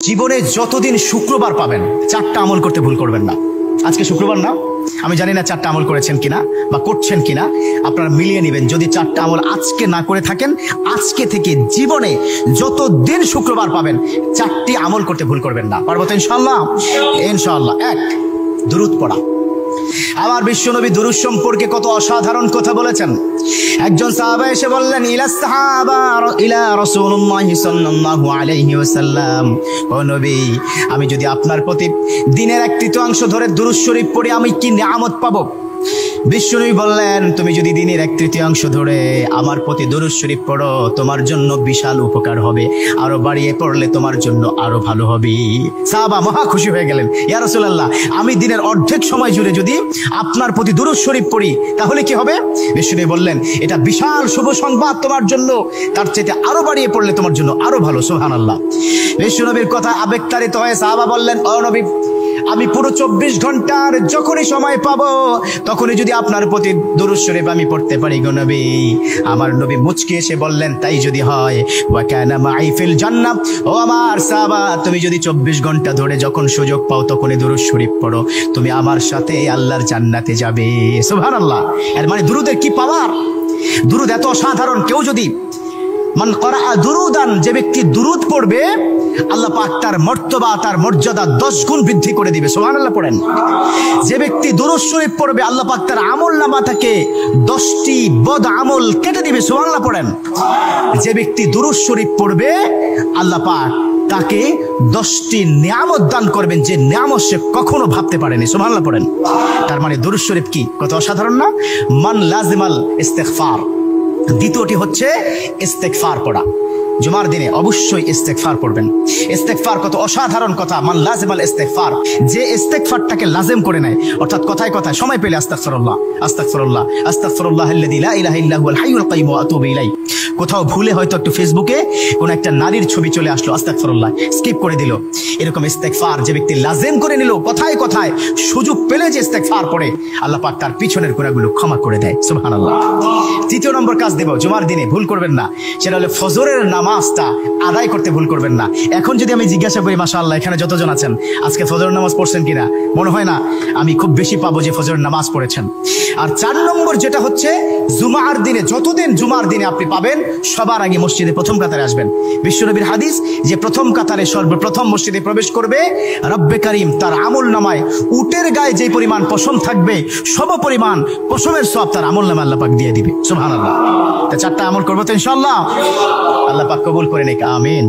জীবনে যতদিন শুক্রবার পাবেন চারটা আমল করতে ভুল করবেন না। আজকে শুক্রবার না, আমি জানি না চারটা আমল করেছেন কিনা বা করছেন কিনা, আপনারা মিলিয়ে নেবেন। যদি চারটা আমল আজকে না করে থাকেন, আজকে থেকে জীবনে যতদিন শুক্রবার পাবেন চারটি আমল করতে ভুল করবেন না। পারবো তো ইনশাআল্লাহ? ইনশাআল্লাহ। এক, দুরূদ পড়া। আমার বিশ্বনবী দুরূদ সম্পর্কে কত অসাধারণ কথা বলেছেন। একজন সাহাবা এসে বললেন, ইলা রাসূলুল্লাহ সাল্লাল্লাহু আলাইহি ওয়াসাল্লাম, ও নবী, আমি যদি আপনার প্রতি দিনের এক তৃতীয়াংশ ধরে দুরূদ শরীফ পড়ি আমি কি নিয়ামত পাবো? বিশ্বনবী বললেন, তুমি যদি দিনের এক তৃতীয়াংশ ধরে আমার প্রতি দুরূদ শরীফ পড়ো তোমার জন্য বিশাল উপকার হবে, আরো বাড়িয়ে পড়লে তোমার জন্য আরো ভালো হবে। সাহাবা মহা খুশি হয়ে গেলেন, ইয়া রাসূলুল্লাহ, আমি দিনের অর্ধেক সময় জুড়ে যদি আপনার প্রতি দুরূদ শরীফ পড়ি তাহলে কি হবে? বিশ্বনবী বললেন, এটা বিশাল শুভ সংবাদ তোমার জন্য, তার চাইতে আরো বাড়িয়ে পড়লে তোমার জন্য আরো ভালো। সুবহানাল্লাহ। বিশ্বনবীর কথা আবেগতাড়িত হয়ে সাহাবা বললেন, ও নবী, আমি পুরো 24 ঘন্টার যখনই সময় পাবো তখনই যদি আপনার প্রতি দুরূদ শরীফ আমি পড়তে পারি গো নবী। আমার নবী মুচকি এসে বললেন, তাই যদি হয়, ওয়া কানা মাই ফিল জান্নাহ, ও আমার সাহাবা, তুমি যদি 24 ঘন্টা ধরে যখন সুযোগ পাও তখনই দুরূদ শরীফ পড়ো, তুমি আমার সাথে আল্লাহর জান্নাতে যাবে। সুবহানাল্লাহ। এর মানে দুরূদের কি পাওয়ার! দুরূদ এত অসাধারণ। কেউ যদি মান করা দুরুদান, যে ব্যক্তি দুরূদ পড়বে আল্লাহ পাক তার মর্তবা, তার মর্যাদা 10 গুণ বৃদ্ধি করে দিবে। সুবহানাল্লাহ পড়েন। যে ব্যক্তি দুরূদ শরীফ পড়বে আল্লাহ পাক তার আমলনামা থেকে 10টি বদ আমল কেটে দিবে। সুবহানাল্লাহ পড়েন। যে ব্যক্তি দুরূদ শরীফ পড়বে আল্লাহ পাক তাকে 10টি নিয়ামত দান করবেন, যে নিয়ামত সে কখনো ভাবতে পারেনি। সুবহানাল্লাহ পড়েন। তার মানে দুরূদ শরীফ কি কত অসাধারণ না? মান লাজিমাল ইস্তিগফার। দ্বিতীয়টি হচ্ছে ইস্তেগফার পড়া। জুমার দিনে অবশ্যই ইস্তেগফার পড়বেন। ইস্তেগফার কত অসাধারণ কথা। মান লাজিমাল ইস্তেগফার, যে ইস্তেগফারটাকে লাজিম করে নেয়, অর্থাৎ কথায় কথায় সময় পেলে আস্তাগফিরুল্লাহ আস্তাগফিরুল্লাহ আস্তাগফিরুল্লাহাল্লাযী লা ইলাহা ইল্লা হুয়াল হাইয়ুল কাইয়্যুম ওয়া আতুবু ইলাইহি। কোথাও ভুলে হয়তো একটু ফেসবুকে কোন একটা নারীর ছবি চলে আসলো, আস্তাগফিরুল্লাহ স্কিপ করে দিল। এরকম ইস্তেগফার যে ব্যক্তি লাজিম করে নিল, কথায় কথায় সুযোগ পেলে যে ইস্তেগফার পড়ে, আল্লাহ পাক তার পিছনের গুনাহগুলো ক্ষমা করে দেয়। সুবহানাল্লাহ। তৃতীয় নম্বর কাজ দেব, জুমার দিনে ভুল করবেন না, সেটা হলো ফজরের নামাজটা আদায় করতে ভুল করবেন না। এখন যদি আমি জিজ্ঞাসা করি, মাশাআল্লাহ এখানে যতজন আছেন আজকে ফজরের নামাজ পড়ছেন কিনা, মনে হয় না আমি খুব বেশি পাবো যে ফজরের নামাজ পড়েছেন। আর 4 নম্বর যেটা হচ্ছে, জুমার দিনে যতদিন জুমার দিনে আপনি পাবেন সবার আগে মসজিদে প্রথম কাতারে আসবেন। বিশ্বনবীর হাদিস যে প্রথম কাতারে সর্বপ্রথম মসজিদে প্রবেশ করবে রব্বে কারীম তার আমল নামায় উটের গায়ে যে পরিমাণ পশম থাকবে সম পরিমাণ পশমের সওয়াব তার আমল নামায় আল্লাহ পাক দিয়ে দিবে। সুবহানাল্লাহ। তা 4টা আমল করবো তো ইনশাআল্লাহ? আল্লাহ পাক কবুল করে নিক। আমিন।